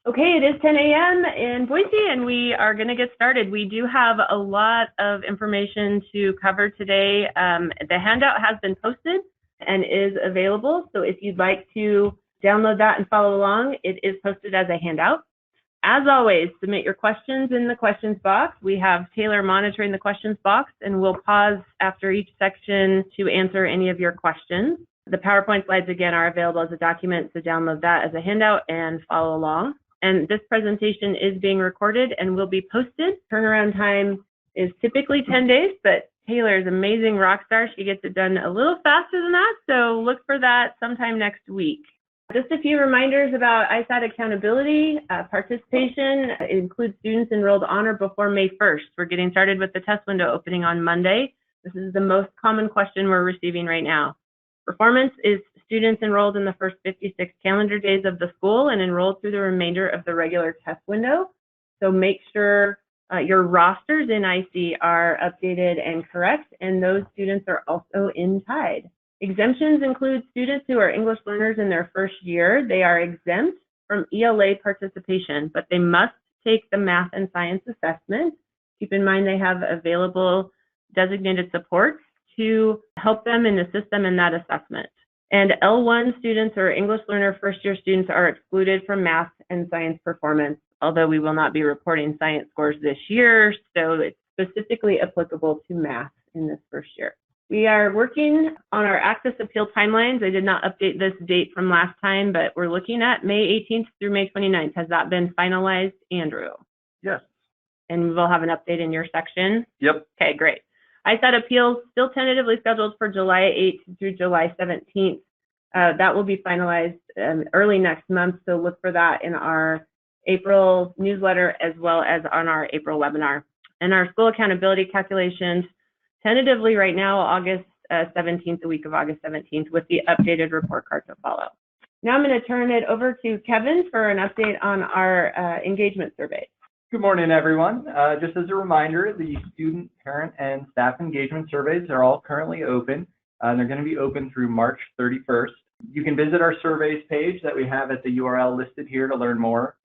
Okay, it is 10 a.m. in Boise, and we are going to get started. We do have a lot of information to cover today. The handout has been posted and is available, so if you'd like to download that and follow along, it is posted as a handout. As always, submit your questions in the questions box. We have Taylor monitoring the questions box, and we'll pause after each section to answer any of your questions. The PowerPoint slides, again, are available as a document, so download that as a handout and follow along. And this presentation is being recorded and will be posted. Turnaround time is typically 10 days, but Taylor is an amazing rock star. She gets it done a little faster than that, so look for that sometime next week. Just a few reminders about ISAT Accountability. Participation includes students enrolled on or before May 1st. We're getting started with the test window opening on Monday. This is the most common question we're receiving right now. Performance is students enrolled in the first 56 calendar days of the school and enrolled through the remainder of the regular test window. So make sure your rosters in IC are updated and correct, and those students are also in TIDE. Exemptions include students who are English learners in their first year. They are exempt from ELA participation, but they must take the math and science assessment. Keep in mind they have available designated support to help them and assist them in that assessment. And L1 students or English learner first year students are excluded from math and science performance, although we will not be reporting science scores this year, so it's specifically applicable to math in this first year. We are working on our access appeal timelines. I did not update this date from last time, but we're looking at May 18th through May 29th. Has that been finalized, Andrew? Yes. And we'll have an update in your section? Yep. Okay, great. ISAT appeals still tentatively scheduled for July 8th through July 17th. That will be finalized early next month, so look for that in our April newsletter as well as on our April webinar. And our school accountability calculations, tentatively right now, August 17th, the week of August 17th, with the updated report card to follow. Now I'm going to turn it over to Kevin for an update on our engagement surveys. Good morning, everyone. Just as a reminder, the student, parent, and staff engagement surveys are all currently open. They're going to be open through March 31st. You can visit our surveys page that we have at the URL listed here to learn more.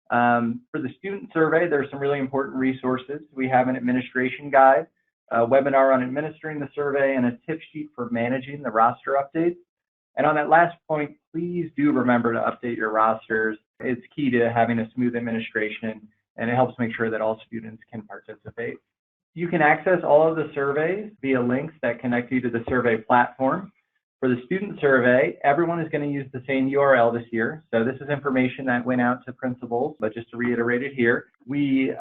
For the student survey, there's some really important resources. We have an administration guide, a webinar on administering the survey, and a tip sheet for managing the roster updates. And on that last point, please do remember to update your rosters. It's key to having a smooth administration, and it helps make sure that all students can participate. You can access all of the surveys via links that connect you to the survey platform. For the student survey, everyone is going to use the same URL this year. So this is information that went out to principals, but just to reiterate it here,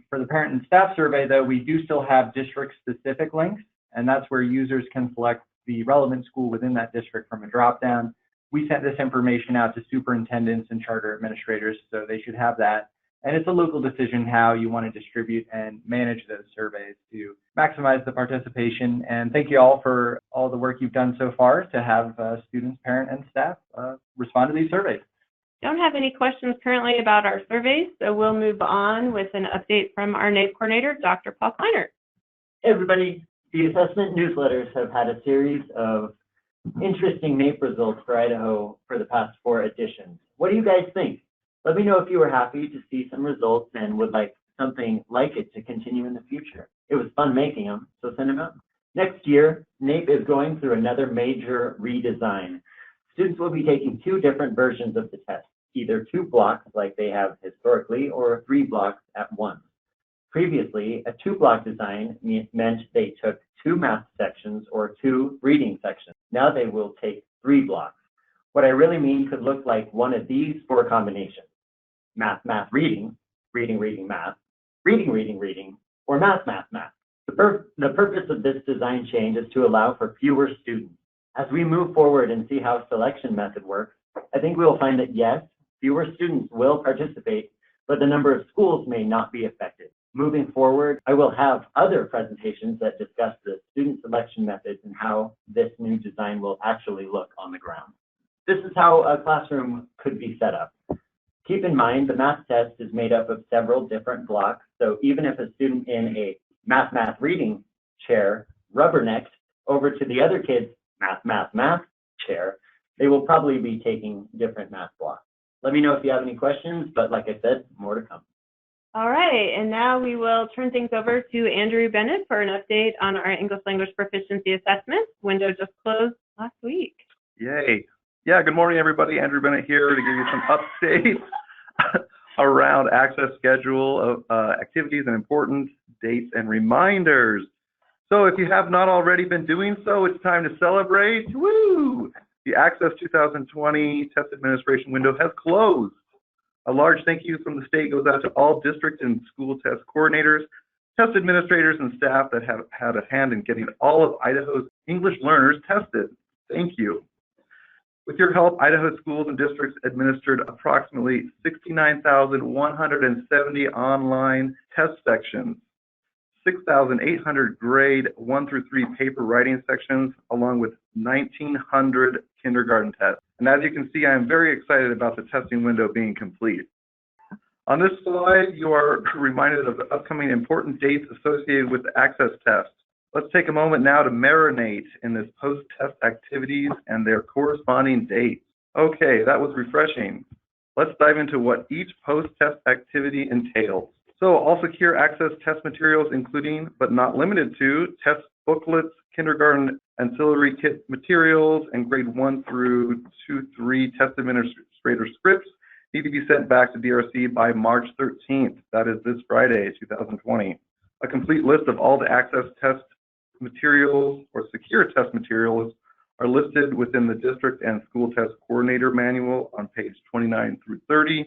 for the parent and staff survey, though, we do still have district-specific links, and that's where users can select the relevant school within that district from a drop-down. We sent this information out to superintendents and charter administrators, so they should have that. And it's a local decision how you want to distribute and manage those surveys to maximize the participation. And thank you all for all the work you've done so far to have students, parent, and staff respond to these surveys. Don't have any questions currently about our surveys, so we'll move on with an update from our NAEP coordinator, Dr. Paul Kleiner. Hey everybody, the assessment newsletters have had a series of interesting NAEP results for Idaho for the past 4 editions. What do you guys think? Let me know if you were happy to see some results and would like something like it to continue in the future. It was fun making them, so send them out. Next year, NAEP is going through another major redesign. Students will be taking 2 different versions of the test, either 2 blocks like they have historically or 3 blocks at once. Previously, a 2-block design meant they took 2 math sections or 2 reading sections. Now they will take 3 blocks. What I really mean could look like one of these 4 combinations: math, math, reading, reading, reading, math, reading, reading, reading, or math, math, math. The purpose of this design change is to allow for fewer students. As we move forward and see how selection method works, I think we will find that yes, fewer students will participate, but the number of schools may not be affected. Moving forward, I will have other presentations that discuss the student selection methods and how this new design will actually look on the ground. This is how a classroom could be set up. Keep in mind, the math test is made up of several different blocks, so even if a student in a math, math reading chair rubbernecked over to the other kid's math, math, math chair, they will probably be taking different math blocks. Let me know if you have any questions, but like I said, more to come. All right, and now we will turn things over to Andrew Bennett for an update on our English language proficiency assessment. Window just closed last week. Yay. Yeah, good morning, everybody. Andrew Bennett here to give you some updates around access schedule of activities and important dates and reminders. So if you have not already been doing so, it's time to celebrate. Woo! The Access 2020 Test Administration window has closed. A large thank you from the state goes out to all district and school test coordinators, test administrators, and staff that have had a hand in getting all of Idaho's English learners tested. Thank you. With your help, Idaho schools and districts administered approximately 69,170 online test sections, 6,800 grade 1 through 3 paper writing sections, along with 1,900 kindergarten tests. And as you can see, I am very excited about the testing window being complete. On this slide, you are reminded of the upcoming important dates associated with the access test. Let's take a moment now to marinate in this post-test activities and their corresponding dates. Okay, that was refreshing. Let's dive into what each post-test activity entails. So all secure access test materials, including but not limited to test booklets, kindergarten ancillary kit materials, and grade 1 through 2-3 test administrator scripts need to be sent back to DRC by March 13th. That is this Friday, 2020. A complete list of all the access test materials or secure test materials are listed within the district and school test coordinator manual on page 29 through 30.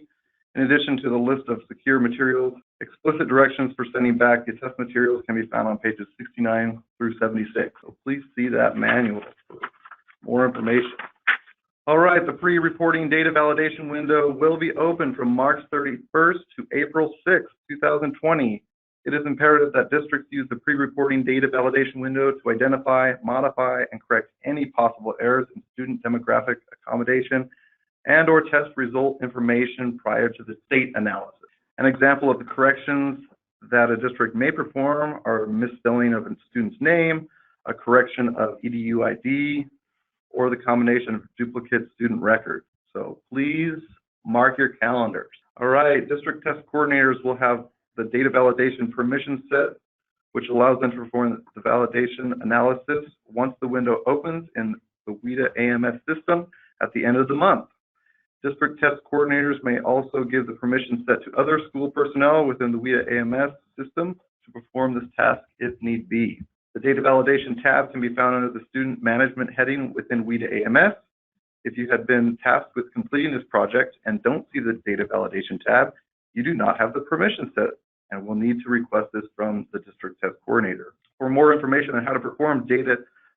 In addition to the list of secure materials, explicit directions for sending back the test materials can be found on pages 69 through 76. So please see that manual for more information. All right, the pre-reporting data validation window will be open from March 31st to April 6th, 2020. It is imperative that districts use the pre-reporting data validation window to identify, modify, and correct any possible errors in student demographic accommodation and or test result information prior to the state analysis. An example of the corrections that a district may perform are misspelling of a student's name, a correction of EDU ID, or the combination of duplicate student records. So please mark your calendars. All right, district test coordinators will have the data validation permission set, which allows them to perform the validation analysis once the window opens in the WIDA AMS system at the end of the month. District test coordinators may also give the permission set to other school personnel within the WIDA AMS system to perform this task if need be. The data validation tab can be found under the student management heading within WIDA AMS. If you have been tasked with completing this project and don't see the data validation tab, you do not have the permission set and will need to request this from the district test coordinator. For more information on how to perform data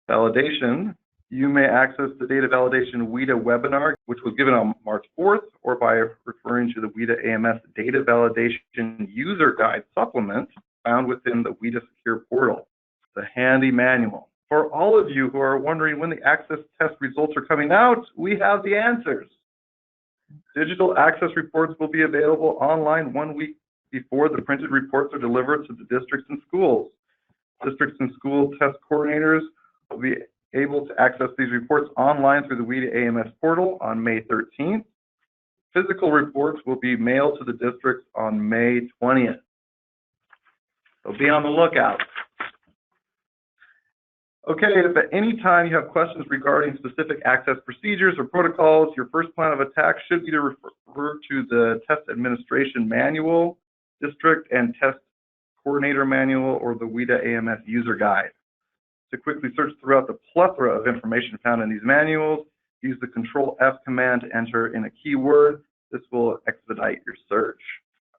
validation, you may access the data validation WIDA webinar, which was given on March 4th, or by referring to the WIDA AMS data validation user guide supplement found within the WIDA secure portal. It's a handy manual. For all of you who are wondering when the access test results are coming out, we have the answers. Digital access reports will be available online 1 week before the printed reports are delivered to the districts and schools. Districts and school test coordinators will be able to access these reports online through the WIDA AMS portal on May 13th. Physical reports will be mailed to the districts on May 20th. So be on the lookout. Okay, if at any time you have questions regarding specific access procedures or protocols, your first plan of attack should be to refer to the Test Administration Manual, District and Test Coordinator Manual, or the WIDA AMS User Guide. To quickly search throughout the plethora of information found in these manuals, use the Control F command to enter in a keyword. This will expedite your search.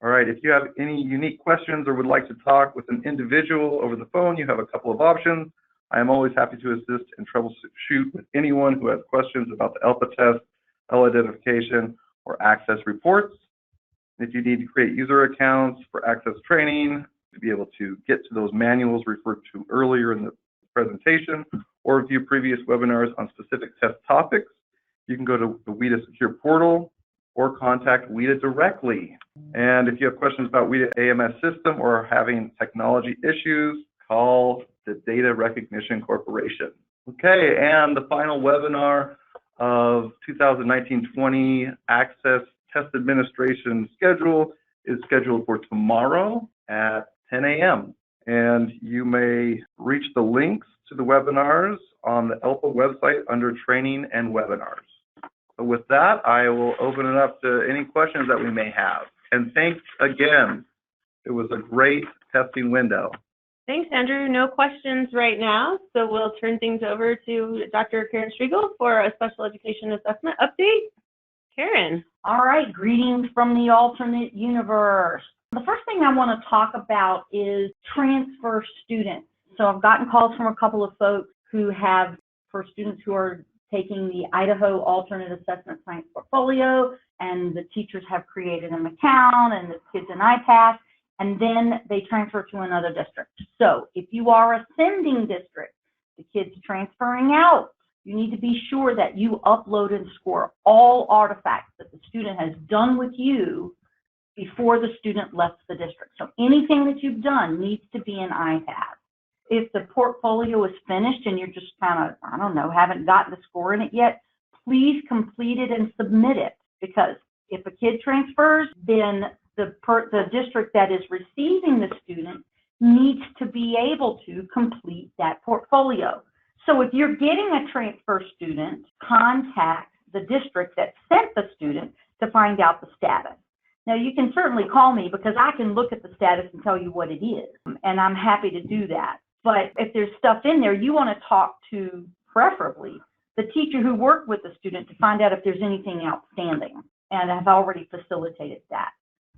All right, if you have any unique questions or would like to talk with an individual over the phone, you have a couple of options. I am always happy to assist and troubleshoot with anyone who has questions about the ELPA test, identification, or access reports. If you need to create user accounts for access training, to be able to get to those manuals referred to earlier in the presentation, or view previous webinars on specific test topics, you can go to the WIDA Secure Portal or contact WIDA directly. And if you have questions about WIDA AMS system or are having technology issues, call the Data Recognition Corporation. Okay, and the final webinar of 2019-20 Access test administration schedule is scheduled for tomorrow at 10 a.m. And you may reach the links to the webinars on the ELPA website under training and webinars. So with that, I will open it up to any questions that we may have. And thanks again. It was a great testing window. Thanks, Andrew. No questions right now, so we'll turn things over to Dr. Karen Striegel for a special education assessment update. Karen. All right, greetings from the alternate universe. The first thing I want to talk about is transfer students. So I've gotten calls from a couple of folks who have, for students who are taking the Idaho Alternate Assessment Science Portfolio, and the teachers have created an account, and the kids an IPASS, and then they transfer to another district. So if you are a sending district, the kid's transferring out, you need to be sure that you upload and score all artifacts that the student has done with you before the student left the district. So anything that you've done needs to be in IPASS. If the portfolio is finished and you're just kind of, I don't know, haven't gotten the score in it yet, please complete it and submit it, because if a kid transfers, then the district that is receiving the student needs to be able to complete that portfolio. So if you're getting a transfer student, contact the district that sent the student to find out the status. Now, you can certainly call me because I can look at the status and tell you what it is, and I'm happy to do that. But if there's stuff in there, you want to talk to, preferably, the teacher who worked with the student to find out if there's anything outstanding, and I've already facilitated that.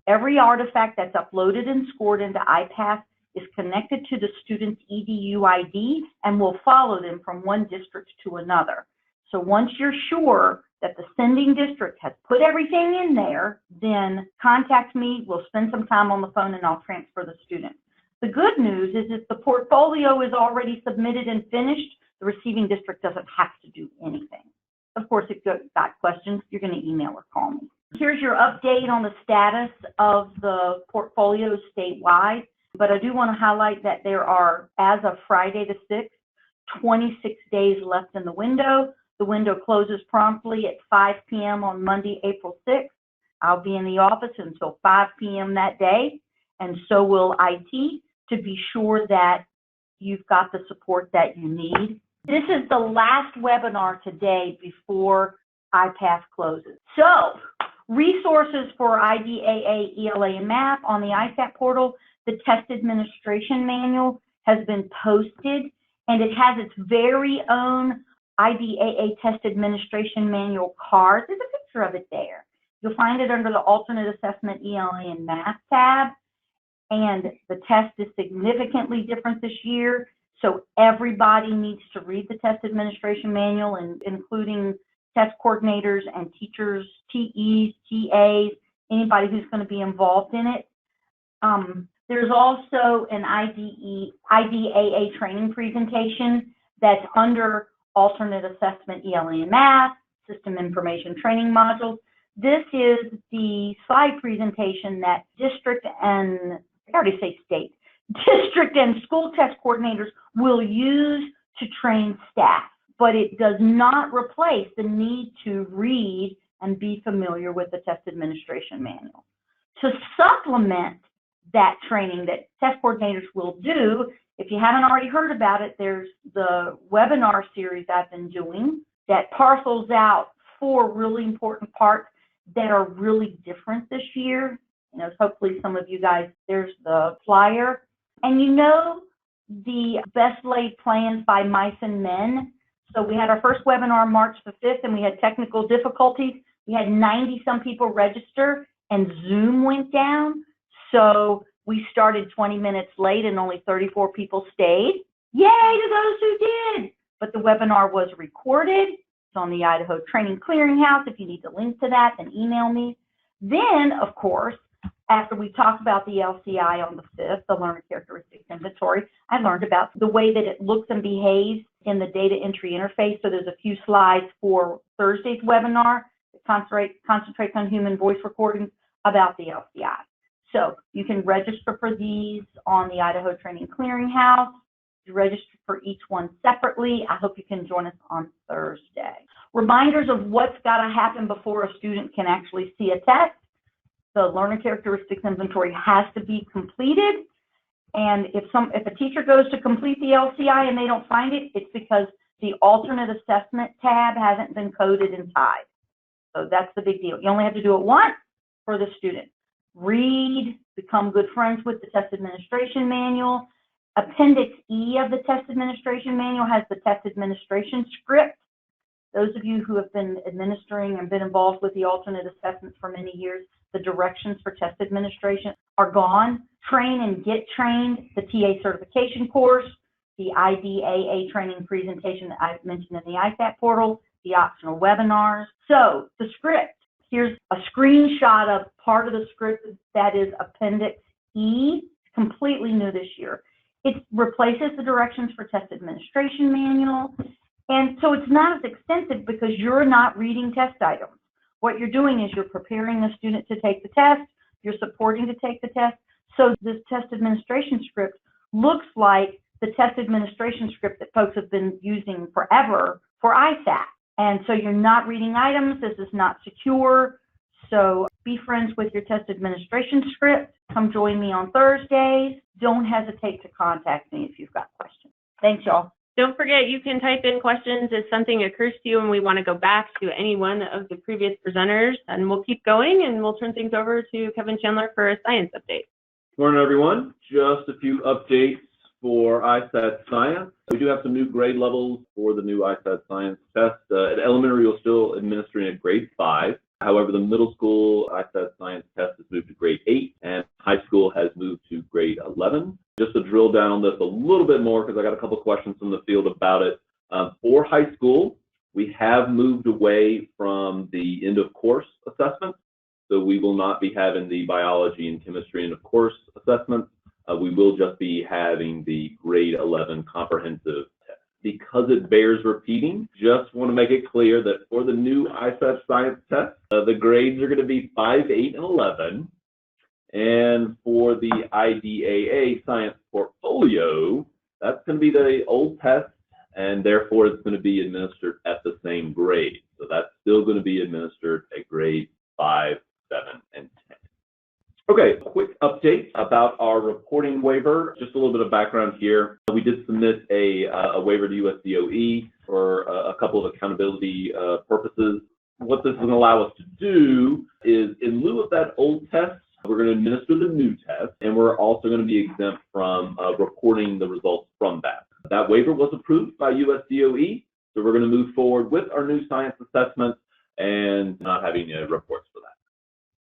Every artifact that's uploaded and scored into IPASS is connected to the student's EDU ID and will follow them from one district to another. So once you're sure that the sending district has put everything in there, then contact me, we'll spend some time on the phone, and I'll transfer the student. The good news is if the portfolio is already submitted and finished, the receiving district doesn't have to do anything. Of course, if you've got questions, you're going to email or call me. Here's your update on the status of the portfolios statewide, but I do want to highlight that there are, as of Friday the 6th, 26 days left in the window. The window closes promptly at 5 p.m. on Monday, April 6th. I'll be in the office until 5 p.m. that day, and so will IT, to be sure that you've got the support that you need. This is the last webinar today before IPASS closes. So, resources for IDAA, ELA, and MAP on the ISAT portal. The test administration manual has been posted, and it has its very own IDAA test administration manual card. There's a picture of it there. You'll find it under the alternate assessment, ELA, and MAP tab. And the test is significantly different this year, so everybody needs to read the test administration manual, and including test coordinators and teachers, TEs, TAs, anybody who's going to be involved in it. There's also an IDAA training presentation that's under alternate assessment, ELA and math, system information training modules. This is the slide presentation that district and, I already say state, district and school test coordinators will use to train staff, but it does not replace the need to read and be familiar with the test administration manual. To supplement that training that test coordinators will do, if you haven't already heard about it, there's the webinar series I've been doing that parcels out 4 really important parts that are really different this year. You know, hopefully some of you guys, there's the flyer. And you know the best laid plans by mice and men. So we had our first webinar March the 5th, and we had technical difficulties. We had 90-some people register, and Zoom went down. So we started 20 minutes late, and only 34 people stayed. Yay to those who did! But the webinar was recorded. It's on the Idaho Training Clearinghouse. If you need the link to that, then email me. Then, of course, after we talked about the LCI on the 5th, the Learner Characteristics Inventory, I learned about the way that it looks and behaves in the data entry interface. So there's a few slides for Thursday's webinar that concentrates on human voice recordings about the LCI. So you can register for these on the Idaho Training Clearinghouse. You register for each one separately. I hope you can join us on Thursday. reminders of what's got to happen before a student can actually see a test. The learner characteristics inventory has to be completed. And if a teacher goes to complete the LCI and they don't find it, it's because the alternate assessment tab hasn't been coded inside. So that's the big deal. You only have to do it once for the student. Read, become good friends with the test administration manual. Appendix E of the test administration manual has the test administration script. Those of you who have been administering and been involved with the alternate assessments for many years, the directions for test administration are gone. Train and get trained, the TA certification course, the IDAA training presentation that I've mentioned in the ISAT portal, the optional webinars. So the script, here's a screenshot of part of the script that is Appendix E, completely new this year. It replaces the directions for test administration manual. And so it's not as extensive because you're not reading test items. What you're doing is you're preparing the student to take the test, you're supporting to take the test. So this test administration script looks like the test administration script that folks have been using forever for ISAT. And so you're not reading items, this is not secure. So be friends with your test administration script. Come join me on Thursdays. Don't hesitate to contact me if you've got questions. Thanks, y'all. Don't forget, you can type in questions if something occurs to you and we want to go back to any one of the previous presenters, and we'll keep going and we'll turn things over to Kevin Chandler for a science update. Good morning, everyone. Just a few updates for ISAT Science. We do have some new grade levels for the new ISAT Science test. At elementary, we're still administering at grade 5. However, the middle school ISAT Science test has moved to grade 8, and high school has moved to grade 11. Just to drill down on this a little bit more, because I got a couple questions from the field about it. For high school, we have moved away from the end of course assessment. So we will not be having the biology and chemistry end of course assessments. We will just be having the grade 11 comprehensive test. Because it bears repeating, just want to make it clear that for the new ISAT Science test, the grades are going to be 5, 8, and 11. And for the IDAA Science Portfolio, that's going to be the old test, and therefore it's going to be administered at the same grade. So that's still going to be administered at grade 5, 7, and 10. Okay, quick update about our reporting waiver. Just a little bit of background here. We did submit a waiver to USDOE for a couple of accountability purposes. What this is going to allow us to do is, in lieu of that old test, we're going to administer the new test, and we're also going to be exempt from reporting the results from that. That waiver was approved by USDOE, so we're going to move forward with our new science assessment and not having reports for that.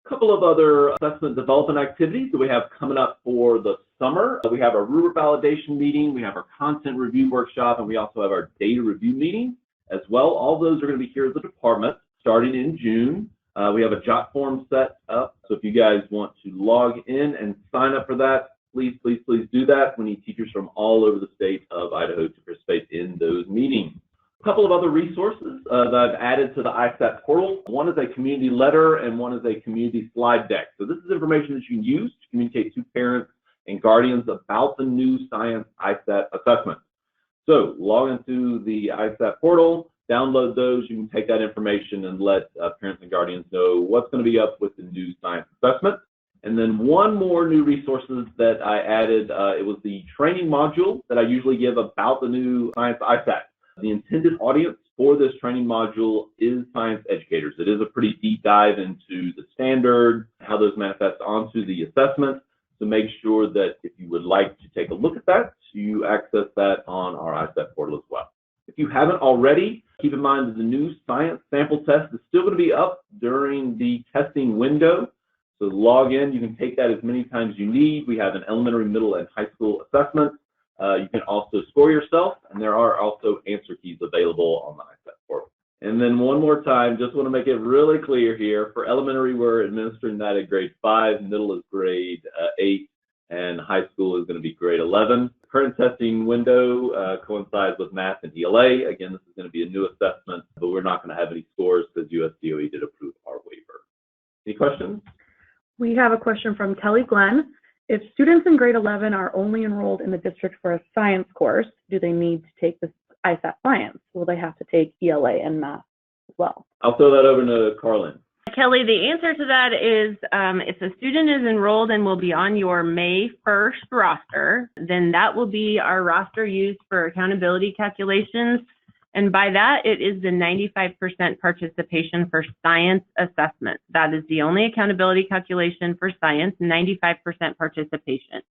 A couple of other assessment development activities that we have coming up for the summer. We have our rubric validation meeting, we have our content review workshop, and we also have our data review meeting as well. All those are going to be here at the department starting in June. We have a jot form set up, so if you guys want to log in and sign up for that, please do that. We need teachers from all over the state of Idaho to participate in those meetings. A couple of other resources that I've added to the ISAT portal. One is a community letter and one is a community slide deck. So this is information that you can use to communicate to parents and guardians about the new science ISAT assessment. So log into the ISAT portal, download those. You can take that information and let parents and guardians know what's going to be up with the new science assessment. And then one more new resources that I added, it was the training module that I usually give about the new science ISAT. The intended audience for this training module is science educators. It is a pretty deep dive into the standard, how those manifest onto the assessment. So make sure that if you would like to take a look at that, you access that on our ISAT portal as well. If you haven't already, keep in mind that the new science sample test is still going to be up during the testing window. So log in, you can take that as many times as you need. We have an elementary, middle, and high school assessment. You can also score yourself, and there are also answer keys available on the ISAT portal. And then one more time, just want to make it really clear here, for elementary, we're administering that at grade 5, middle is grade 8, and high school is going to be grade 11. The current testing window coincides with math and ELA. Again, this is going to be a new assessment, but we're not going to have any scores because USDOE did approve our waiver. Any questions? We have a question from Kelly Glenn. If students in grade 11 are only enrolled in the district for a science course, do they need to take this ISAT Science? Will they have to take ELA and math as well? I'll throw that over to Carlin. Kelly, the answer to that is if a student is enrolled and will be on your May 1st roster, then that will be our roster used for accountability calculations. And by that, it is the 95% participation for science assessment. That is the only accountability calculation for science, 95% participation.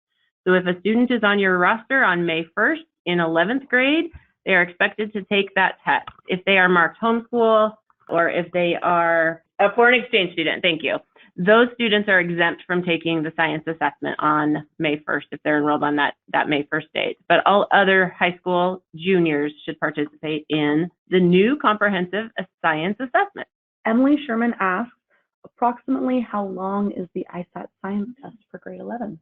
So if a student is on your roster on May 1st in 11th grade, they are expected to take that test. If they are marked homeschool or if they are a foreign exchange student, thank you. Those students are exempt from taking the science assessment on May 1st if they're enrolled on that May 1st date. But all other high school juniors should participate in the new comprehensive science assessment. Emily Sherman asks, approximately how long is the ISAT science test for grade 11?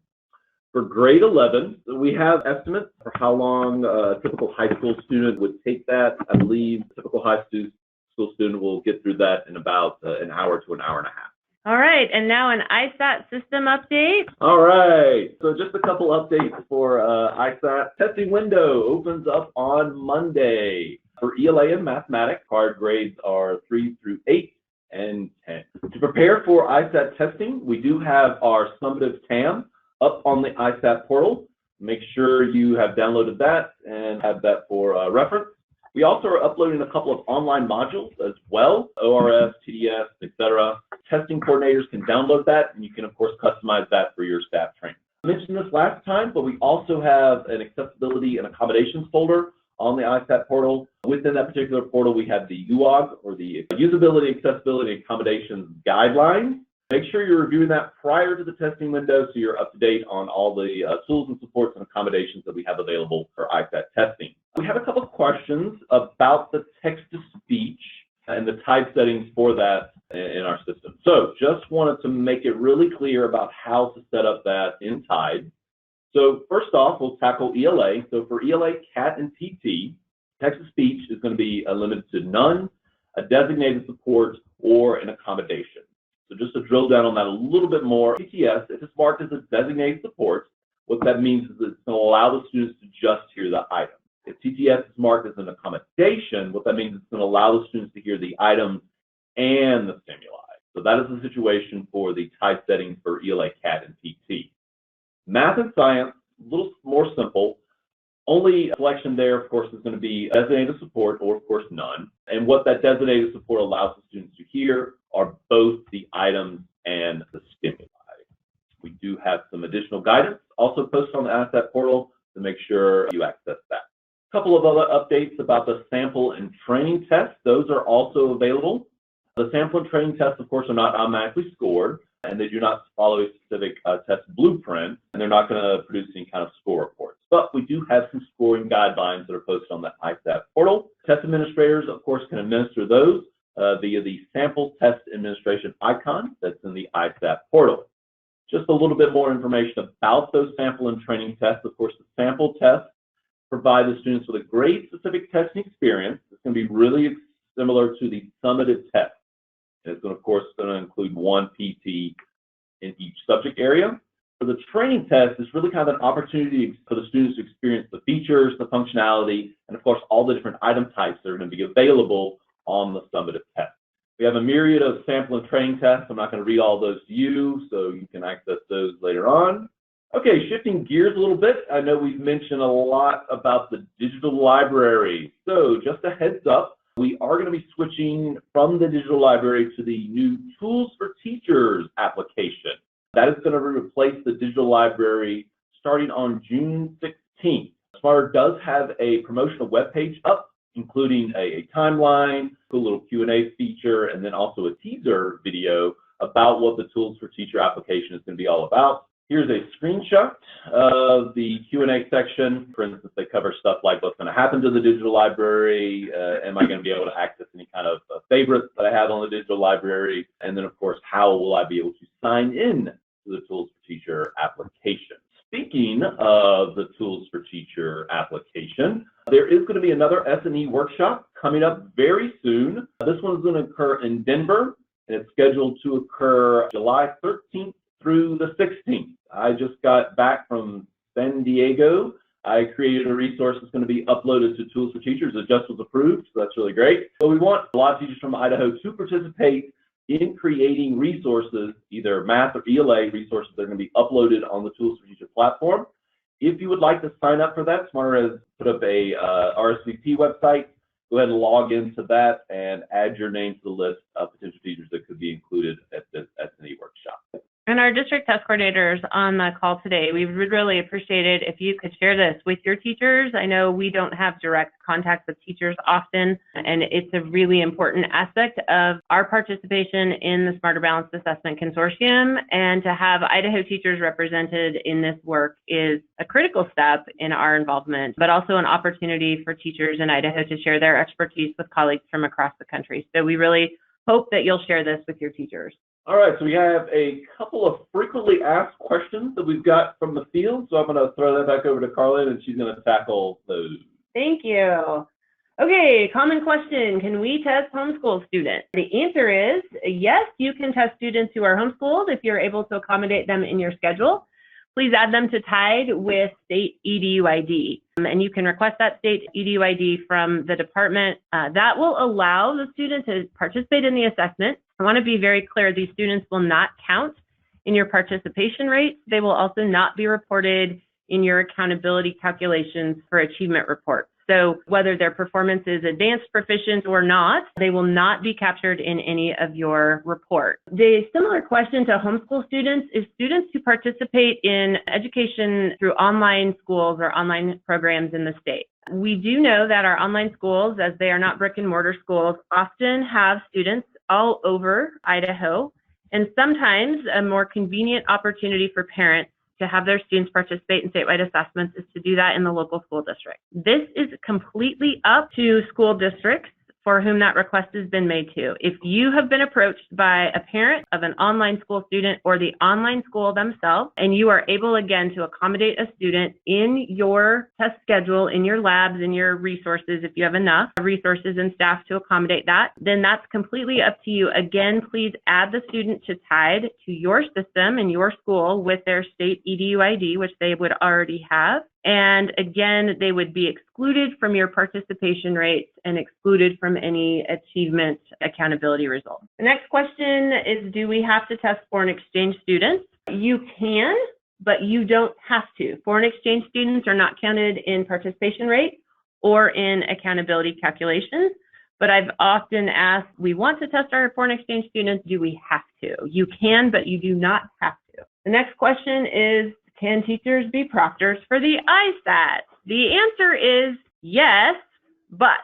For grade 11, we have estimates for how long a typical high school student would take that. I believe a typical high school student will get through that in about an hour to an hour and a half. All right, and now an ISAT system update. All right, so just a couple updates for ISAT. Testing window opens up on Monday. For ELA and mathematics, hard grades are 3 through 8 and 10. To prepare for ISAT testing, we do have our summative TAM up on the ISAT portal. Make sure you have downloaded that and have that for reference. We also are uploading a couple of online modules as well, ORS, TDS, etc. Testing coordinators can download that, and you can, of course, customize that for your staff training. I mentioned this last time, but we also have an accessibility and accommodations folder on the ISAT portal. Within that particular portal, we have the UOG, or the Usability, Accessibility, and Accommodations Guidelines. Make sure you're reviewing that prior to the testing window so you're up to date on all the tools and supports and accommodations that we have available for ISAT testing. We have a couple of questions about the text-to-speech and the type settings for that in our system. So just wanted to make it really clear about how to set up that in Tide. So first off, we'll tackle ELA. So for ELA, CAT, and PT, text-to-speech is going to be limited to none, a designated support, or an accommodation. So just to drill down on that a little bit more, PTS, if it's marked as a designated support, what that means is it's going to allow the students to just hear the item. If TTS is marked as an accommodation, what that means is it's going to allow the students to hear the items and the stimuli. So that is the situation for the type settings for ELA, CAT, and PT. Math and science, a little more simple. Only selection there, of course, is going to be designated support or, of course, none. And what that designated support allows the students to hear are both the items and the stimuli. We do have some additional guidance also posted on the ISAT portal to make sure you access that. A couple of other updates about the sample and training tests. Those are also available. The sample and training tests, of course, are not automatically scored, and they do not follow a specific test blueprint, and they're not going to produce any kind of score reports. But we do have some scoring guidelines that are posted on the ISAT portal. Test administrators, of course, can administer those via the sample test administration icon that's in the ISAT portal. Just a little bit more information about those sample and training tests. Of course, the sample tests provide the students with a grade-specific testing experience. It's going to be really similar to the summative test. And it's going to, of course, include one PT in each subject area. For the training test, it's really kind of an opportunity for the students to experience the features, the functionality, and of course, all the different item types that are going to be available on the summative test. We have a myriad of sample and training tests. I'm not going to read all those to you, so you can access those later on. Okay, shifting gears a little bit. I know we've mentioned a lot about the digital library. So just a heads up, we are going to be switching from the digital library to the new Tools for Teachers application. That is going to replace the digital library starting on June 16th. Smarter does have a promotional webpage up, including a timeline, a little Q&A feature, and then also a teaser video about what the Tools for Teacher application is going to be all about. Here's a screenshot of the Q&A section. For instance, they cover stuff like what's going to happen to the digital library, am I going to be able to access any kind of favorites that I have on the digital library, and then, of course, how will I be able to sign in to the Tools for Teacher application. Speaking of the Tools for Teacher application, there is going to be another S&E workshop coming up very soon. This one is going to occur in Denver, and it's scheduled to occur July 13th through the 16th. I just got back from San Diego. I created a resource that's going to be uploaded to Tools for Teachers that just was approved, so that's really great. But we want a lot of teachers from Idaho to participate in creating resources, either math or ELA resources that are going to be uploaded on the Tools for Teachers platform. If you would like to sign up for that, Smarter has put up a RSVP website. Go ahead and log into that and add your name to the list of potential teachers that could be included at the NAEP workshop. And our district test coordinators on the call today, we would really appreciate it if you could share this with your teachers. I know we don't have direct contact with teachers often, and it's a really important aspect of our participation in the Smarter Balanced Assessment Consortium. And to have Idaho teachers represented in this work is a critical step in our involvement, but also an opportunity for teachers in Idaho to share their expertise with colleagues from across the country. So we really hope that you'll share this with your teachers. All right, so we have a couple of frequently asked questions that we've got from the field. So I'm going to throw that back over to Carlin, and she's going to tackle those. Thank you. Okay, common question. Can we test homeschool students? The answer is yes, you can test students who are homeschooled if you're able to accommodate them in your schedule. Please add them to TIDE with state EDU ID. And you can request that state EDU ID from the department. That will allow the student to participate in the assessment. I want to be very clear, these students will not count in your participation rates. They will also not be reported in your accountability calculations for achievement reports. So whether their performance is advanced, proficient, or not, they will not be captured in any of your report. The similar question to homeschool students is students who participate in education through online schools or online programs in the state. We do know that our online schools, as they are not brick and mortar schools, often have students all over Idaho, and sometimes a more convenient opportunity for parents to have their students participate in statewide assessments is to do that in the local school district. This is completely up to school districts for whom that request has been made to. If you have been approached by a parent of an online school student or the online school themselves, and you are able again to accommodate a student in your test schedule, in your labs, in your resources, if you have enough resources and staff to accommodate that, then that's completely up to you. Again, please add the student to TIDE to your system and your school with their state EDU ID, which they would already have. And again, they would be excluded from your participation rates and excluded from any achievement accountability results. The next question is, do we have to test foreign exchange students? You can, but you don't have to. Foreign exchange students are not counted in participation rate or in accountability calculations. But I've often asked, we want to test our foreign exchange students, do we have to? You can, but you do not have to. The next question is, can teachers be proctors for the ISAT? The answer is yes, but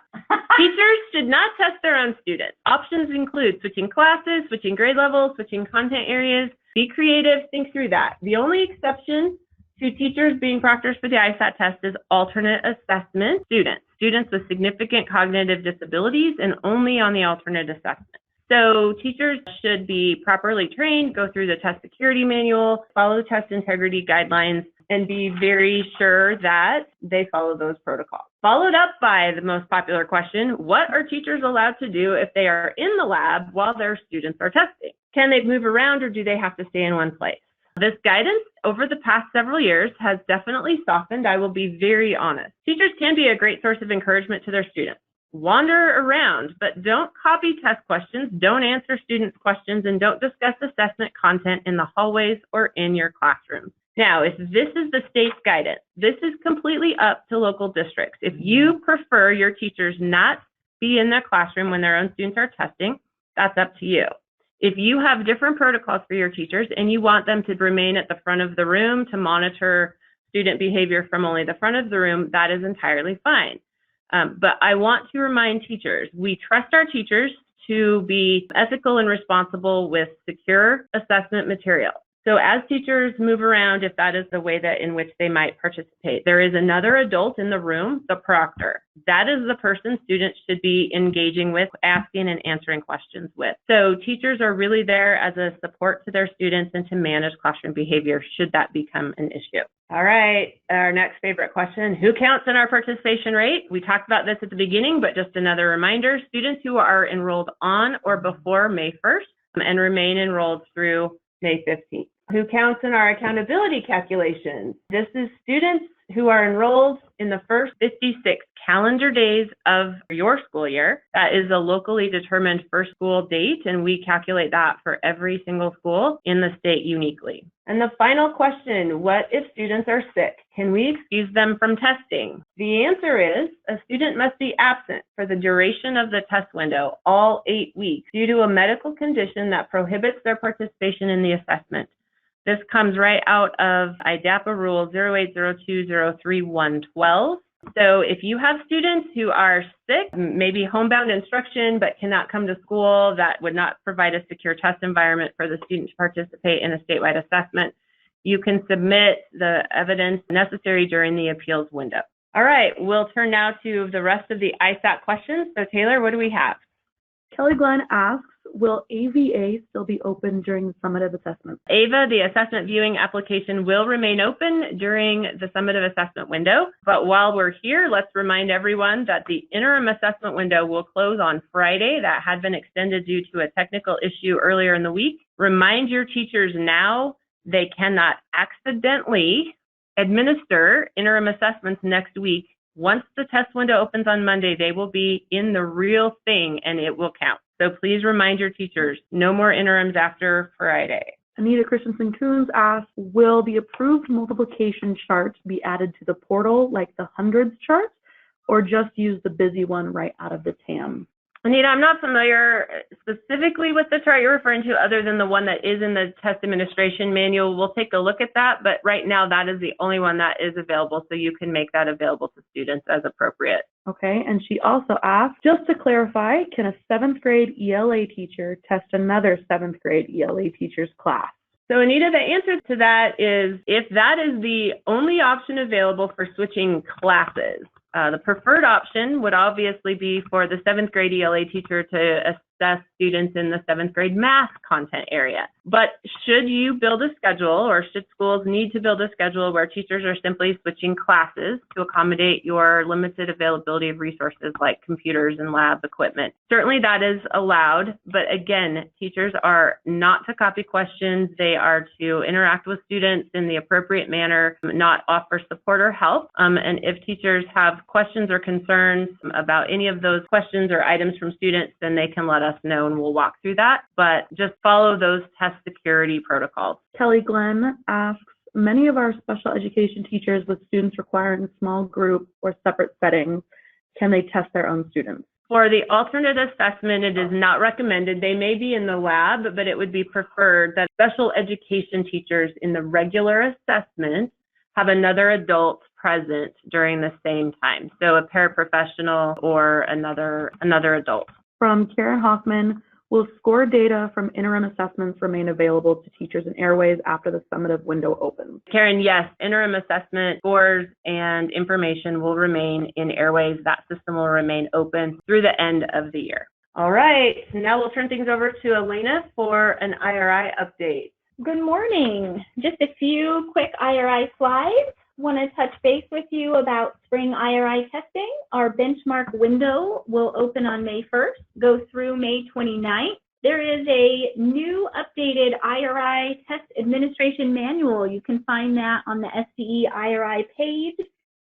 teachers should not test their own students. Options include switching classes, switching grade levels, switching content areas. Be creative, think through that. The only exception to teachers being proctors for the ISAT test is alternate assessment students, students with significant cognitive disabilities, and only on the alternate assessment. So teachers should be properly trained, go through the test security manual, follow test integrity guidelines, and be very sure that they follow those protocols. Followed up by the most popular question, what are teachers allowed to do if they are in the lab while their students are testing? Can they move around or do they have to stay in one place? This guidance over the past several years has definitely softened. I will be very honest. Teachers can be a great source of encouragement to their students. Wander around, but don't copy test questions, don't answer students' questions, and don't discuss assessment content in the hallways or in your classroom. Now, if this is the state's guidance, this is completely up to local districts. If you prefer your teachers not be in their classroom when their own students are testing, that's up to you. If you have different protocols for your teachers and you want them to remain at the front of the room to monitor student behavior from only the front of the room, that is entirely fine. But I want to remind teachers, we trust our teachers to be ethical and responsible with secure assessment material. So as teachers move around, if that is the way that in which they might participate, there is another adult in the room, the proctor. That is the person students should be engaging with, asking and answering questions with. So teachers are really there as a support to their students and to manage classroom behavior should that become an issue. All right, our next favorite question, who counts in our participation rate? We talked about this at the beginning, but just another reminder, students who are enrolled on or before May 1st and remain enrolled through May 15th. Who counts in our accountability calculations? This is students who are enrolled in the first 56 calendar days of your school year. That is a locally determined first school date, and we calculate that for every single school in the state uniquely. And the final question, what if students are sick? Can we excuse them from testing? The answer is a student must be absent for the duration of the test window, all 8 weeks, due to a medical condition that prohibits their participation in the assessment. This comes right out of IDAPA Rule 0802031112. So if you have students who are sick, maybe homebound instruction, but cannot come to school, that would not provide a secure test environment for the student to participate in a statewide assessment, you can submit the evidence necessary during the appeals window. All right, we'll turn now to the rest of the ISAT questions. So Taylor, what do we have? Kelly Glenn asks, will AVA still be open during the summative assessment? AVA, the assessment viewing application, will remain open during the summative assessment window. But while we're here, let's remind everyone that the interim assessment window will close on Friday. That had been extended due to a technical issue earlier in the week. Remind your teachers now they cannot accidentally administer interim assessments next week. Once the test window opens on Monday, they will be in the real thing and it will count. So please remind your teachers, no more interims after Friday. Anita Christensen-Coons asks, will the approved multiplication chart be added to the portal like the hundreds chart, or just use the busy one right out of the TAM? Anita, I'm not familiar specifically with the chart you're referring to other than the one that is in the test administration manual. We'll take a look at that, but right now that is the only one that is available, so you can make that available to students as appropriate. Okay, and she also asked, just to clarify, can a 7th grade ELA teacher test another 7th grade ELA teacher's class? So Anita, the answer to that is if that is the only option available for switching classes. The preferred option would obviously be for the 7th grade ELA teacher to assess students in the 7th grade math content area. But should you build a schedule, or should schools need to build a schedule where teachers are simply switching classes to accommodate your limited availability of resources like computers and lab equipment, certainly that is allowed. But again, teachers are not to copy questions. They are to interact with students in the appropriate manner, not offer support or help. And if teachers have questions or concerns about any of those questions or items from students, then they can let us know and we'll walk through that. But just follow those test security protocols. Kelly Glenn asks, many of our special education teachers with students requiring small group or separate settings, can they test their own students? For the alternate assessment, it is not recommended. They may be in the lab, but it would be preferred that special education teachers in the regular assessment have another adult present during the same time. So a paraprofessional or another adult. From Karen Hoffman, will score data from interim assessments remain available to teachers in Airways after the summative window opens? Karen, yes, interim assessment scores and information will remain in Airways. That system will remain open through the end of the year. All right, so now we'll turn things over to Elena for an IRI update. Good morning. Just a few quick IRI slides. Want to touch base with you about spring IRI testing. Our benchmark window will open on May 1st, go through May 29th. There is a new updated IRI test administration manual. You can find that on the SCE IRI page.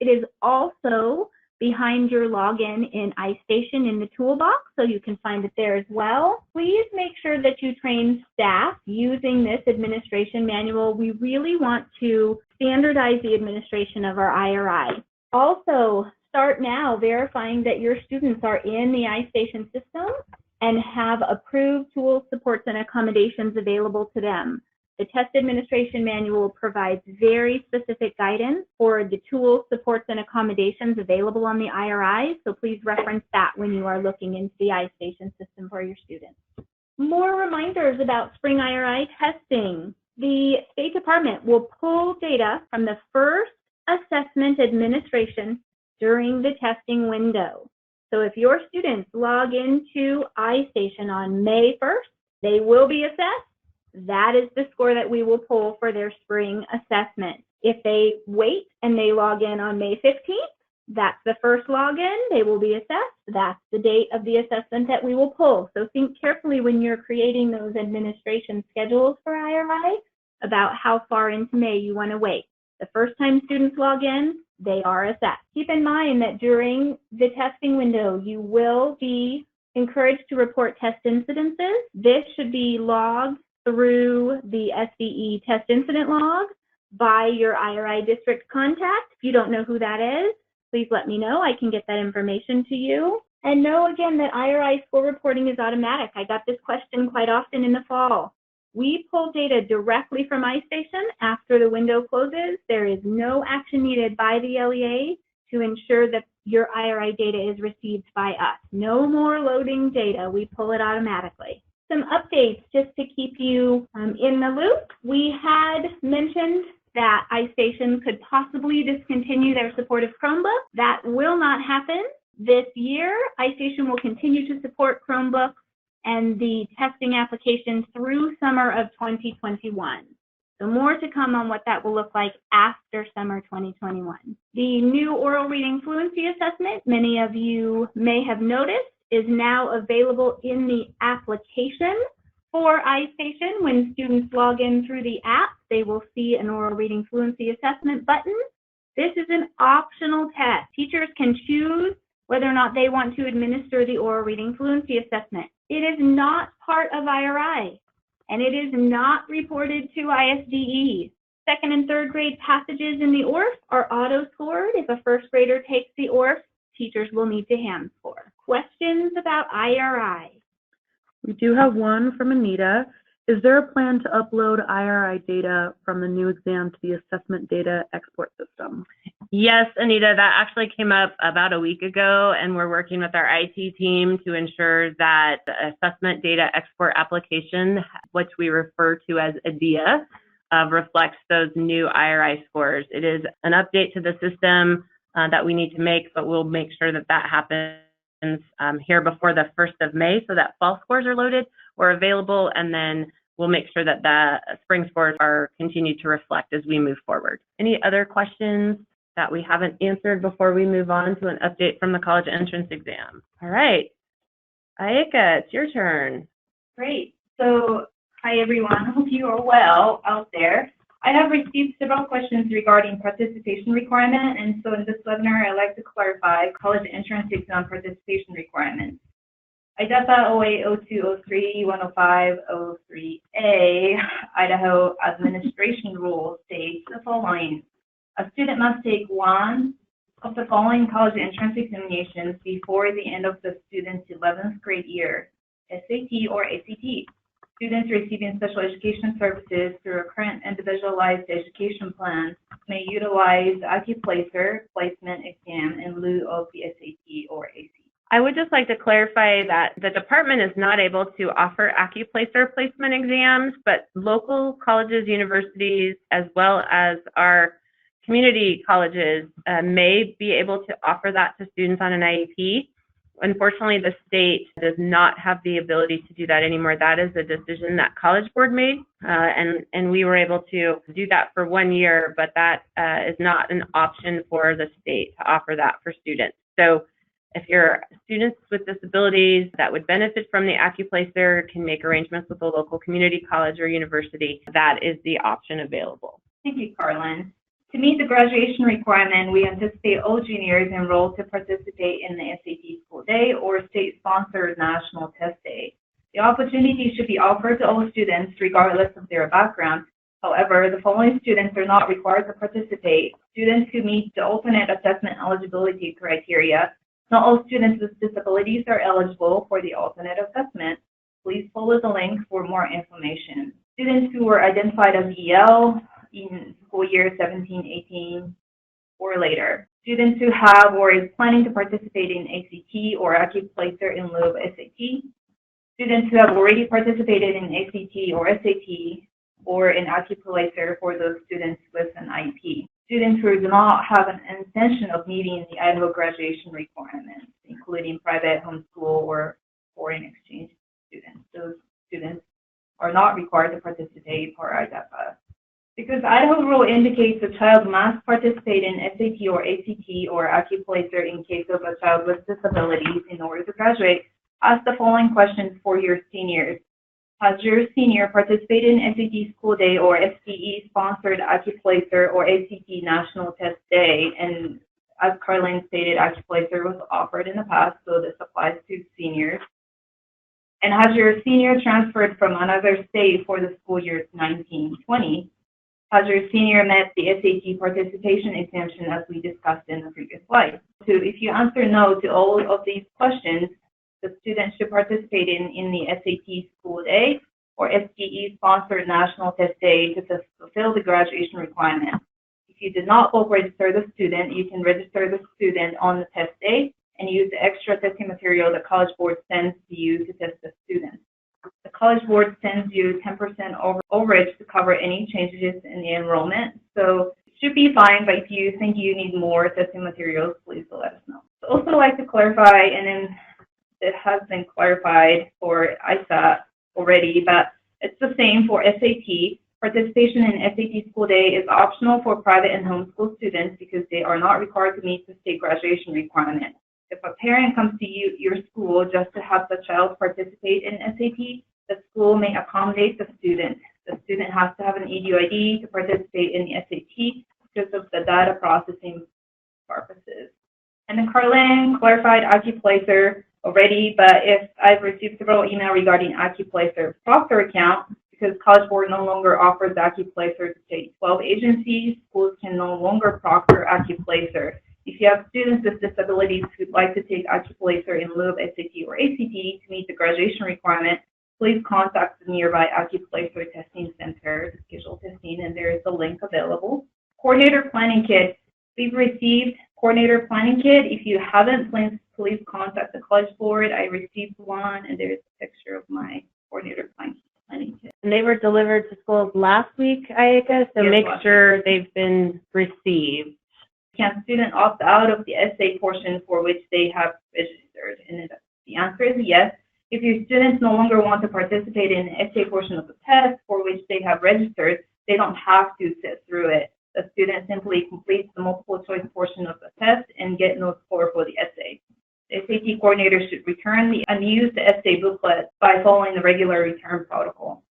It is also behind your login in iStation in the toolbox, so you can find it there as well. Please make sure that you train staff using this administration manual. We really want to standardize the administration of our IRI. Also, start now verifying that your students are in the iStation system and have approved tools, supports, and accommodations available to them. The test administration manual provides very specific guidance for the tools, supports, and accommodations available on the IRI, so please reference that when you are looking into the iStation system for your students. More reminders about spring IRI testing. The State Department will pull data from the first assessment administration during the testing window. So if your students log into iStation on May 1st, they will be assessed. That is the score that we will pull for their spring assessment. If they wait and they log in on May 15th, that's the first login, they will be assessed. That's the date of the assessment that we will pull. So think carefully when you're creating those administration schedules for IRI about how far into May you want to wait. The first time students log in, they are assessed. Keep in mind that during the testing window, you will be encouraged to report test incidences. This should be logged through the SDE test incident log by your IRI district contact. If you don't know who that is, please let me know. I can get that information to you. And know again that IRI score reporting is automatic. I got this question quite often in the fall. We pull data directly from iStation after the window closes. There is no action needed by the LEA to ensure that your IRI data is received by us. No more loading data. We pull it automatically. Some updates just to keep you in the loop. We had mentioned that iStation could possibly discontinue their support of Chromebook. That will not happen this year. iStation will continue to support Chromebooks and the testing application through summer of 2021. So more to come on what that will look like after summer 2021. The new oral reading fluency assessment, many of you may have noticed, is now available in the application for iStation. When students log in through the app, they will see an oral reading fluency assessment button. This is an optional test. Teachers can choose whether or not they want to administer the oral reading fluency assessment. It is not part of IRI, and it is not reported to ISDE. Second and third grade passages in the ORF are auto-scored. If a first grader takes the ORF, teachers will need to hand score. Questions about IRI? We do have one from Anita. Is there a plan to upload IRI data from the new exam to the assessment data export system? Yes, Anita, that actually came up about a week ago, and we're working with our IT team to ensure that the assessment data export application, which we refer to as IDAA, reflects those new IRI scores. It is an update to the system that we need to make, but we'll make sure that that happens here before the 1st of May so that fall scores are loaded or available, and then we'll make sure that the spring scores are continued to reflect as we move forward. Any other questions that we haven't answered before we move on to an update from the college entrance exam? All right, Ayeka, it's your turn. Great. So, hi everyone. Hope you are well out there. I have received several questions regarding participation requirement, and so in this webinar, I'd like to clarify college entrance exam participation requirements. IDAA OA 0203 105 03A Idaho Administration Rules states the following. A student must take one of the following college entrance examinations before the end of the student's 11th grade year, SAT or ACT. Students receiving special education services through a current individualized education plan may utilize the ACCUPLACER placement exam in lieu of the SAT or ACT. I would just like to clarify that the department is not able to offer ACCUPLACER placement exams, but local colleges, universities, as well as our community colleges may be able to offer that to students on an IEP. Unfortunately, the state does not have the ability to do that anymore. That is a decision that College Board made, and we were able to do that for 1 year, but that is not an option for the state to offer that for students. So if your students with disabilities that would benefit from the ACCUPLACER can make arrangements with a local community college or university, that is the option available. Thank you, Carlin. To meet the graduation requirement, we anticipate all juniors enrolled to participate in the SAT school day or state-sponsored national test day. The opportunity should be offered to all students regardless of their background. However, the following students are not required to participate. Students who meet the alternate assessment eligibility criteria. Not all students with disabilities are eligible for the alternate assessment. Please follow the link for more information. Students who were identified as EL in school year 17-18 or later. Students who have or is planning to participate in ACT or ACCUPLACER in lieu of SAT. Students who have already participated in ACT or SAT or in ACCUPLACER for those students with an IEP. Students who do not have an intention of meeting the Idaho graduation requirements, including private, homeschool, or foreign exchange students. Those students are not required to participate for IDAA. Because Idaho rule indicates a child must participate in SAT or ACT or ACCUPLACER in case of a child with disabilities in order to graduate, ask the following questions for your seniors. Has your senior participated in SAT School Day or SDE-sponsored ACCUPLACER or ACT National Test Day? And as Carlin stated, ACCUPLACER was offered in the past, so this applies to seniors. And has your senior transferred from another state for the school year 1920? Has your senior met the SAT participation exemption as we discussed in the previous slide? So if you answer no to all of these questions, the student should participate in the SAT School Day or SDE-sponsored National Test Day to fulfill the graduation requirement. If you did not bulk register the student, you can register the student on the test day and use the extra testing material the College Board sends to you to test the student. The College Board sends you 10% overage to cover any changes in the enrollment, so it should be fine, but if you think you need more testing materials, please let us know. I'd also like to clarify, and then it has been clarified for ISAT already, but it's the same for SAT. Participation in SAT School Day is optional for private and homeschool students because they are not required to meet the state graduation requirement. If a parent comes to your school just to have the child participate in SAT, the school may accommodate the student. The student has to have an EDU-ID to participate in the SAT because of the data processing purposes. And then Carlin clarified ACCUPLACER already, but if I've received several emails regarding ACCUPLACER proctor account, because College Board no longer offers ACCUPLACER to K-12 agencies, schools can no longer proctor ACCUPLACER. If you have students with disabilities who'd like to take ACCUPLACER in lieu of SAT or ACT to meet the graduation requirement, please contact the nearby ACCUPLACER testing center to schedule testing, and there is a link available. Coordinator Planning Kit. We've received Coordinator Planning Kit. If you haven't, please contact the College Board. I received one, and there's a picture of my Coordinator Planning Kit. And they were delivered to schools last week, Ayaka, so Yes, make sure they've been received. Can student opt out of the essay portion for which they have registered? And the answer is yes. If your students no longer want to participate in the essay portion of the test for which they have registered, they don't have to sit through it. The student simply completes the multiple choice portion of the test and get no score for the essay. The SAT coordinator should return the unused essay booklet by following the regular return protocol.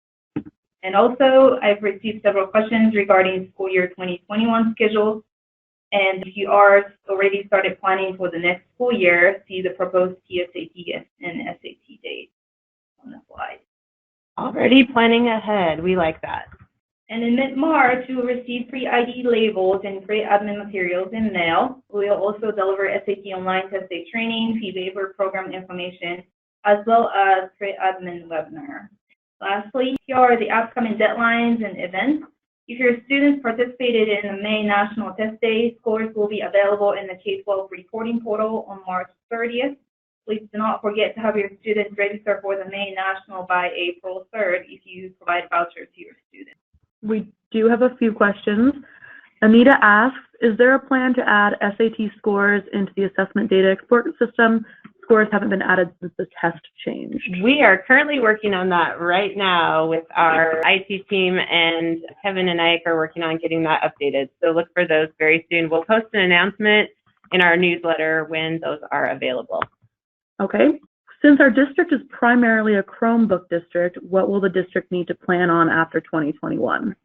And also, I've received several questions regarding school year 2021 schedules. And if you are already started planning for the next school year, see the proposed TSAT and SAT dates on the slide. Already planning ahead. We like that. And in mid-March, you will receive free ID labels and free admin materials in mail. We will also deliver SAT online test day training, fee waiver program information, as well as free admin webinar. Lastly, here are the upcoming deadlines and events. If your students participated in the May National Test Day, scores will be available in the K-12 reporting portal on March 30th. Please do not forget to have your students register for the May National by April 3rd if you provide a voucher to your students. We do have a few questions. Anita asks, is there a plan to add SAT scores into the assessment data export system? Scores haven't been added since the test changed. We are currently working on that right now with our IT team, and Kevin and Ike are working on getting that updated. So look for those very soon. We'll post an announcement in our newsletter when those are available. Okay. Since our district is primarily a Chromebook district, what will the district need to plan on after 2021?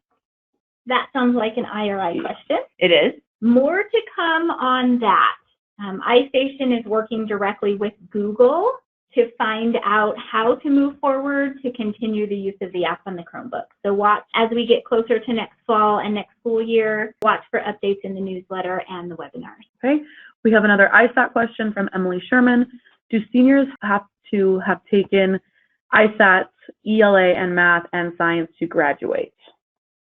That sounds like an IRI question. It is. More to come on that. iStation is working directly with Google to find out how to move forward to continue the use of the app on the Chromebook. So watch as we get closer to next fall and next school year, watch for updates in the newsletter and the webinars. Okay. We have another ISAT question from Emily Sherman. Do seniors have to have taken ISAT, ELA, and math and science to graduate?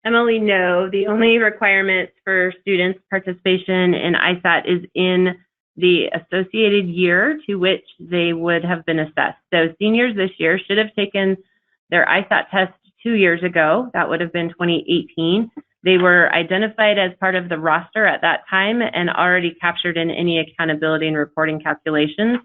Emily, no. The only requirements for students' participation in ISAT is in the associated year to which they would have been assessed. So seniors this year should have taken their ISAT test 2 years ago. That would have been 2018. They were identified as part of the roster at that time and already captured in any accountability and reporting calculations.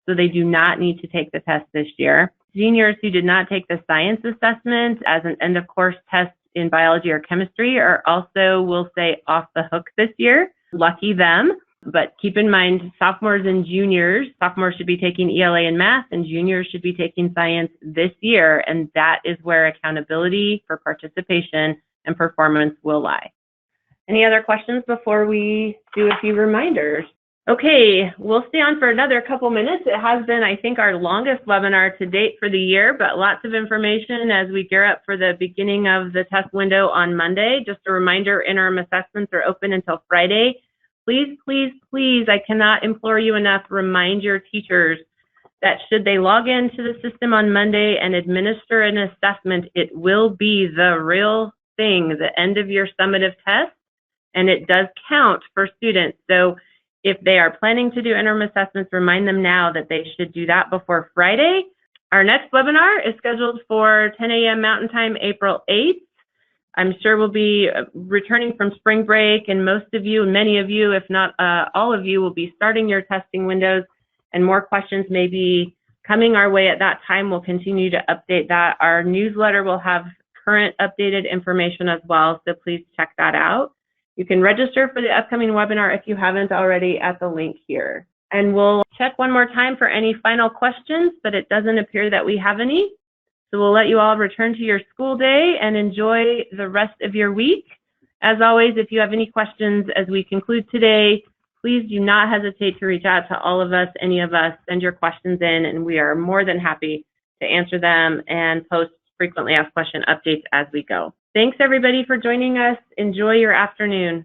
So they do not need to take the test this year. Seniors who did not take the science assessment as an end of course test in biology or chemistry are also, we'll say, off the hook this year. Lucky them. But keep in mind, sophomores should be taking ELA and math, and juniors should be taking science this year, and that is where accountability for participation and performance will lie. Any other questions before we do a few reminders? Okay, we'll stay on for another couple minutes. It has been, I think, our longest webinar to date for the year, but lots of information as we gear up for the beginning of the test window on Monday. Just a reminder, interim assessments are open until Friday. Please, please, please, I cannot implore you enough, remind your teachers that should they log into the system on Monday and administer an assessment, it will be the real thing, the end of your summative test, and it does count for students. So if they are planning to do interim assessments, remind them now that they should do that before Friday. Our next webinar is scheduled for 10 a.m. Mountain Time, April 8th. I'm sure we'll be returning from spring break, and most of you, many of you, if not all of you, will be starting your testing windows, and more questions may be coming our way at that time. We'll continue to update that. Our newsletter will have current updated information as well, so please check that out. You can register for the upcoming webinar if you haven't already at the link here. And we'll check one more time for any final questions, but it doesn't appear that we have any. So we'll let you all return to your school day and enjoy the rest of your week. As always, if you have any questions as we conclude today, please do not hesitate to reach out to all of us, any of us, send your questions in, and we are more than happy to answer them and post frequently asked question updates as we go. Thanks everybody for joining us. Enjoy your afternoon.